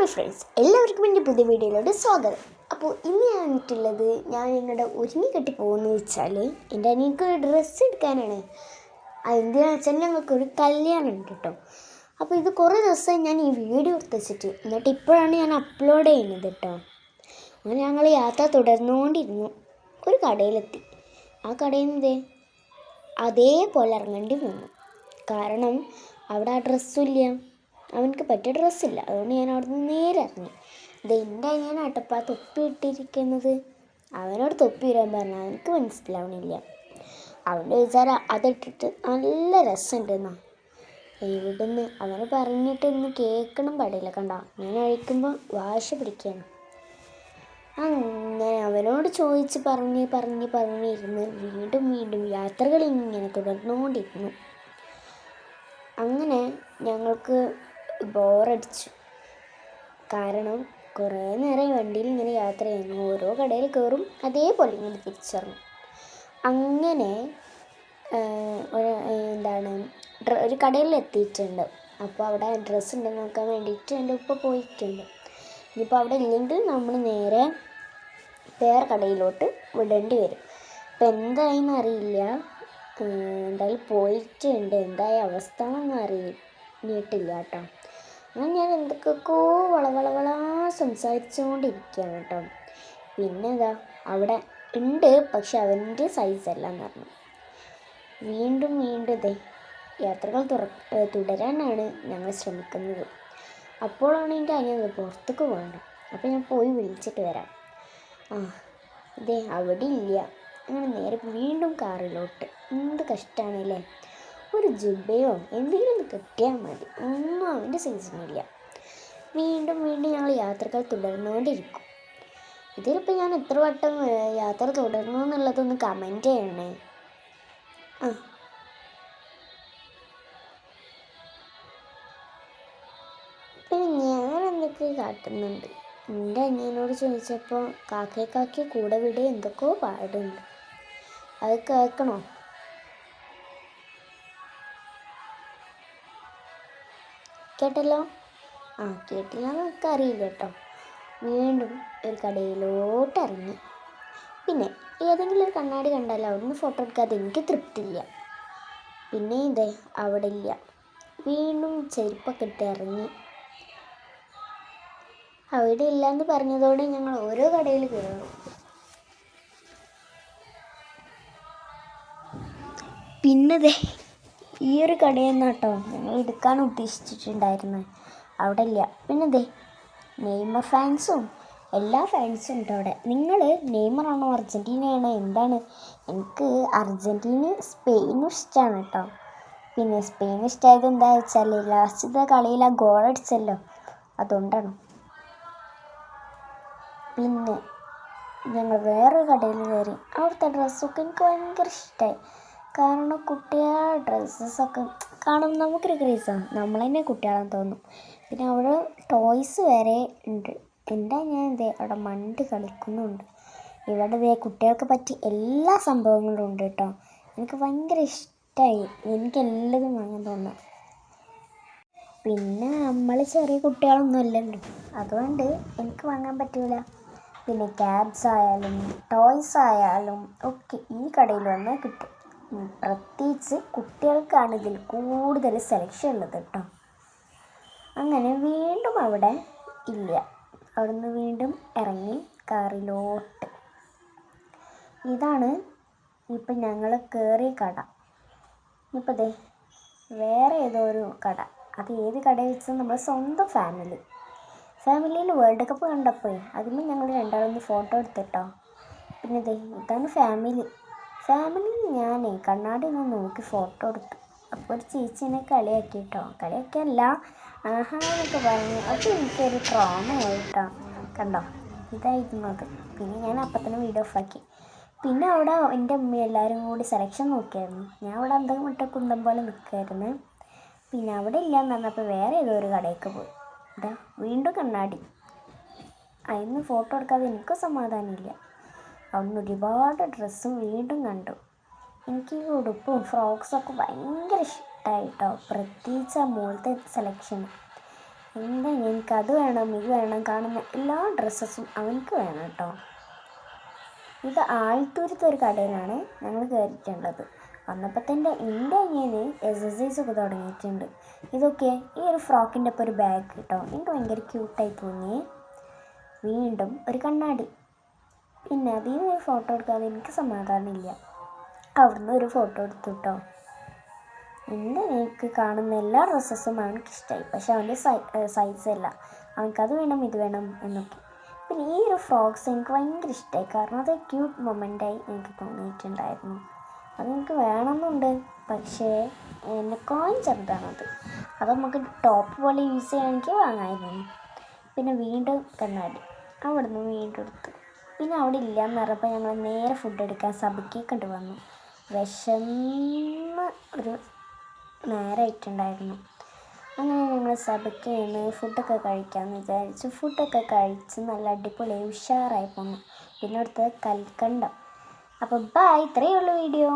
My friends, എല്ലാവർക്കും എൻ്റെ പുതിയ വീഡിയോയിലോട്ട് സ്വാഗതം. അപ്പോൾ ഇന്ന് ഞാൻ വന്നിട്ടുള്ളത്, ഞാൻ നിങ്ങളുടെ ഒരുങ്ങി കെട്ടി പോകുമെന്ന് വെച്ചാൽ എൻ്റെ അനിയക്ക് ഒരു ഡ്രസ്സ് എടുക്കാനാണ്. അതെന്തിനാണെന്ന് വെച്ചാൽ ഞങ്ങൾക്കൊരു കല്യാണം ഉണ്ട് കേട്ടോ. അപ്പോൾ ഇത് കുറേ ദിവസമായി ഞാൻ ഈ വീഡിയോ എടുത്ത് വെച്ചിട്ട്, എന്നിട്ട് ഇപ്പോഴാണ് ഞാൻ അപ്ലോഡ് ചെയ്യുന്നത് കേട്ടോ. അങ്ങനെ ഞങ്ങൾ യാത്ര തുടർന്നുകൊണ്ടിരുന്നു. ഒരു കടയിലെത്തി. ആ കടയിൽ നിന്ന് അതേപോലെ ഇറങ്ങേണ്ടി വന്നു. കാരണം അവിടെ ആ ഡ്രസ്സുമില്ല, അവനക്ക് പറ്റിയ ഡ്രസ്സില്ല. അതുകൊണ്ട് ഞാൻ അവിടെ നിന്ന് നേരെ ഇറങ്ങി. എൻ്റെ അനിയനാട്ടപ്പാ തൊപ്പി ഇട്ടിരിക്കുന്നത്. അവനോട് തൊപ്പി ഇടാൻ പറഞ്ഞാൽ അവനക്ക് മനസ്സിലാവണില്ല. അവൻ്റെ വിചാരം അതിട്ടിട്ട് നല്ല രസമുണ്ടെന്നാ. ഇവിടുന്ന് അവന് പറഞ്ഞിട്ട് ഇന്ന് കേൾക്കണം പാടില്ല. കണ്ടോ, ഞാൻ അഴിക്കുമ്പോൾ വാശി പിടിക്കുകയാണ്. അങ്ങനെ അവനോട് ചോദിച്ച് പറഞ്ഞിരുന്ന് വീണ്ടും യാത്രകൾ ഇങ്ങനെ തുടർന്നുകൊണ്ടിരുന്നു. അങ്ങനെ ഞങ്ങൾക്ക് ബോറടിച്ചു. കാരണം കുറേ നേരം വണ്ടിയിൽ ഇങ്ങനെ യാത്ര ചെയ്യുന്നു. ഓരോ കടയിൽ കയറും, അതേപോലെ ഇങ്ങനെ തിരിച്ചിറങ്ങും. അങ്ങനെ ഒരു കടയിൽ എത്തിയിട്ടുണ്ട്. അപ്പോൾ അവിടെ ഡ്രസ്സ് ഉണ്ടെന്ന് നോക്കാൻ വേണ്ടിയിട്ട് എൻ്റെ ഉപ്പ പോയിട്ടുണ്ട്. ഇനിയിപ്പോൾ അവിടെ ഇല്ലെങ്കിൽ നമ്മൾ നേരെ വേറെ കടയിലോട്ട് വിടേണ്ടി വരും. ഇപ്പം എന്തായെന്ന് അറിയില്ല. എന്തായാലും പോയിട്ടുണ്ട്. എന്തായ അവസ്ഥ എന്നൊന്നും അറിഞ്ഞിട്ടില്ല കേട്ടോ. അങ്ങനെ ഞാൻ എന്തൊക്കെയൊക്കെയോ വളവളവളാ സംസാരിച്ചുകൊണ്ടിരിക്കുകയാണ് കേട്ടോ. പിന്നെ അവിടെ ഉണ്ട്, പക്ഷെ അവൻ്റെ സൈസല്ല എന്ന് പറഞ്ഞു. വീണ്ടും യാത്രകൾ തുടരാനാണ് ഞങ്ങൾ ശ്രമിക്കുന്നത്. അപ്പോഴാണ് എൻ്റെ അനിയൻ പുറത്തേക്ക് പോകേണ്ടത്. അപ്പോൾ ഞാൻ പോയി വിളിച്ചിട്ട് വരാം. അവിടെ ഇല്ല. അങ്ങനെ നേരെ വീണ്ടും കാറിലോട്ട്. എന്ത് കഷ്ടമാണല്ലേ. ഒരു ജുബയോ എന്തെങ്കിലും ഒന്ന് കിട്ടിയാൽ മതി. ഒന്നും അവൻ്റെ സൈസിനില്ല. വീണ്ടും ഞങ്ങൾ യാത്രകൾ തുടർന്നുകൊണ്ടിരിക്കും. ഇതിലിപ്പോൾ ഞാൻ എത്ര വട്ടം യാത്ര തുടർന്നു എന്നുള്ളതൊന്ന് കമൻറ്റ് ചെയ്യണേ. പിന്നെ ഞാൻ എന്തൊക്കെ കാട്ടുന്നുണ്ട്. എൻ്റെ അനിയനോട് ചോദിച്ചപ്പോൾ കാക്കി കൂടെ വിടെ എന്തൊക്കെയോ പാടുണ്ട്. അത് കേൾക്കണോ? കേട്ടല്ലോ? കേട്ടില്ല എന്നൊക്കെ അറിയില്ല കേട്ടോ. വീണ്ടും ഒരു കടയിലോട്ട് ഇറങ്ങി. പിന്നെ ഏതെങ്കിലും ഒരു കണ്ണാടി കണ്ടാലോ അവിടുന്ന് ഫോട്ടോ എടുക്കാതെ എനിക്ക് തൃപ്തിയില്ല. പിന്നെ അവിടെ ഇല്ല. വീണ്ടും ചെരുപ്പൊക്കെ ഇട്ട് ഇറങ്ങി. അവിടെ ഇല്ലയെന്ന് പറഞ്ഞതോടെ ഞങ്ങൾ ഓരോ കടയിൽ കയറും. പിന്നെ ഈ ഒരു കടയിൽ നിന്ന് കേട്ടോ ഞങ്ങൾ എടുക്കാൻ ഉദ്ദേശിച്ചിട്ടുണ്ടായിരുന്നത്. അവിടെ ഇല്ല. പിന്നെ നെയ്മർ ഫാൻസും എല്ലാ ഫാൻസും ഉണ്ട് അവിടെ. നിങ്ങൾ നെയ്മറാണോ അർജൻറ്റീനയാണോ എന്താണ്? എനിക്ക് അർജൻറ്റീനയും സ്പെയിനും ഇഷ്ടമാണ് കേട്ടോ. പിന്നെ സ്പെയിൻ ഇഷ്ടമായത് എന്താ വെച്ചാൽ ലാസ്റ്റത്തെ കളിയിൽ ആ ഗോളടിച്ചല്ലോ, അതുകൊണ്ടാണ്. പിന്നെ ഞങ്ങൾ വേറൊരു കടയിൽ കയറി. അവിടുത്തെ ഡ്രസ്സൊക്കെ എനിക്ക് ഭയങ്കര ഇഷ്ടമായി. കാരണം കുട്ടികളുടെ ഡ്രസ്സൊക്കെ കാണുമ്പോൾ നമുക്കൊരു ക്രേസാണ്. നമ്മൾ തന്നെ കുട്ടികളാണെന്ന് തോന്നും. പിന്നെ അവിടെ ടോയ്സ് വരെ ഉണ്ട്. എൻ്റെ ഞാൻ അവിടെ മണ്ട് കളിക്കുന്നുണ്ട്. ഇവിടെ കുട്ടികൾക്ക് പറ്റി എല്ലാ സംഭവങ്ങളും ഉണ്ട് കേട്ടോ. എനിക്ക് ഭയങ്കര ഇഷ്ടമായി. എനിക്ക് എല്ലാതും വാങ്ങാൻ തോന്നാം. പിന്നെ നമ്മൾ ചെറിയ കുട്ടികളൊന്നും അല്ലല്ലോ, അതുകൊണ്ട് എനിക്ക് വാങ്ങാൻ പറ്റില്ല. പിന്നെ ക്യാബ്സ് ആയാലും ടോയ്സ് ആയാലും ഒക്കെ ഈ കടയിൽ വന്നാൽ കിട്ടും. പ്രത്യേകിച്ച് കുട്ടികൾക്കാണ് ഇതിൽ കൂടുതൽ സെലക്ഷൻ ഉള്ളത് കേട്ടോ. അങ്ങനെ വീണ്ടും അവിടെ ഇല്ല. അവിടുന്ന് വീണ്ടും ഇറങ്ങി കാറിലോട്ട്. ഇതാണ് ഇപ്പം ഞങ്ങൾ കയറിയ കട. ഇപ്പം വേറെ ഏതോ ഒരു കട. അത് ഏത് കടയിൽ വെച്ചാൽ നമ്മുടെ സ്വന്തം ഫാമിലിയിൽ വേൾഡ് കപ്പ് കണ്ടപ്പോൾ അതിന് ഞങ്ങൾ രണ്ടാളൊന്ന് ഫോട്ടോ എടുത്തിട്ടോ. പിന്നെ ഇതാണ് ഫാമിലി. ഞാൻ കണ്ണാടി ഒന്ന് നോക്കി ഫോട്ടോ എടുത്തു. അപ്പോൾ ഒരു ചേച്ചീനെ കളിയാക്കിയല്ല എന്നൊക്കെ പറഞ്ഞു. അപ്പോൾ എനിക്കൊരു ട്രോമ ആയിട്ടോ. കണ്ടോ, ഇതായിരുന്നു അത്. പിന്നെ ഞാൻ അപ്പം തന്നെ വീഡിയോ ഓഫാക്കി. പിന്നെ അവിടെ എൻ്റെ അമ്മ എല്ലാവരും കൂടി സെലക്ഷൻ നോക്കിയായിരുന്നു. ഞാൻ അവിടെ എന്തെങ്കിലും കുന്തം പോലെ നിൽക്കുമായിരുന്നു. പിന്നെ അവിടെ ഇല്ലയെന്ന് പറഞ്ഞപ്പോൾ വേറെ ഏതോ ഒരു കടയ്ക്ക് പോയി. വീണ്ടും കണ്ണാടി. അതിന് ഫോട്ടോ എടുക്കാതെ എനിക്ക് സമാധാനമില്ല. അവിടുന്ന് ഒരുപാട് ഡ്രസ്സും വീണ്ടും കണ്ടു. എനിക്ക് ഈ ഉടുപ്പും ഫ്രോക്സൊക്കെ ഭയങ്കര ഇഷ്ടമായി കേട്ടോ. പ്രത്യേകിച്ച് ആ മുകളിലത്തെ സെലക്ഷൻ. എന്താ എനിക്കത് വേണം ഇത് വേണം, കാണുന്ന എല്ലാ ഡ്രസ്സസും അവനക്ക് വേണം കേട്ടോ. ഇത് ആൾത്തൂരത്തെ ഒരു കടയിലാണ് ഞങ്ങൾ കയറിയിട്ടുള്ളത്. വന്നപ്പോൾ തന്നെ എൻ്റെ അനിയന് എക്സസൈസ് ഒക്കെ തുടങ്ങിയിട്ടുണ്ട്. ഇതൊക്കെ ഈ ഒരു ഫ്രോക്കിൻ്റെ ഒപ്പം ഒരു ബാഗ് കേട്ടോ, എനിക്ക് ഭയങ്കര ക്യൂട്ടായി തോന്നി. വീണ്ടും ഒരു കണ്ണാടി. പിന്നെ അതിൽ നിന്ന് ഒരു ഫോട്ടോ എടുക്കാതെ എനിക്ക് സമാധാനമില്ല. അവിടുന്ന് ഒരു ഫോട്ടോ എടുത്തു കേട്ടോ. എനിക്ക് കാണുന്ന എല്ലാ ഡ്രസ്സസും അവനക്ക് ഇഷ്ടമായി, പക്ഷെ അവൻ്റെ സൈസല്ല, അവനക്കത് വേണം ഇത് വേണം എന്നൊക്കെ. പിന്നെ ഈ ഒരു ഫ്രോക്സ് എനിക്ക് ഭയങ്കര ഇഷ്ടമായി, കാരണം അത് ക്യൂട്ട് മൊമെൻ്റായി എനിക്ക് തോന്നിയിട്ടുണ്ടായിരുന്നു. അതെനിക്ക് വേണമെന്നുണ്ട്, പക്ഷേ എന്നെക്കാളും ചെറുതാണത്. അത് നമുക്ക് ടോപ്പ് പോലെ യൂസ് ചെയ്യുകയാണെങ്കിൽ വാങ്ങാമായിരുന്നു. പിന്നെ വീണ്ടും കണ്ണാടി, അവിടെ നിന്ന് വീണ്ടും എടുത്തു. പിന്നെ അവിടെ ഇല്ലയെന്ന് പറഞ്ഞപ്പോൾ ഞങ്ങൾ നേരെ ഫുഡ് എടുക്കാൻ സബയ്ക്ക് കണ്ടു വന്നു. വിശന്ന് ഒരു നേരമായിട്ടുണ്ടായിരുന്നു. അങ്ങനെ ഞങ്ങൾ സബയ്ക്ക് നിന്ന് ഫുഡൊക്കെ കഴിക്കാമെന്ന് വിചാരിച്ചു. ഫുഡൊക്കെ കഴിച്ച് നല്ല അടിപൊളി ഉഷാറായി പോന്നു. പിന്നെ അടുത്തത് കൽക്കണ്ടം. അപ്പോൾ ബൈ, ഇത്രയേ ഉള്ളൂ വീഡിയോ.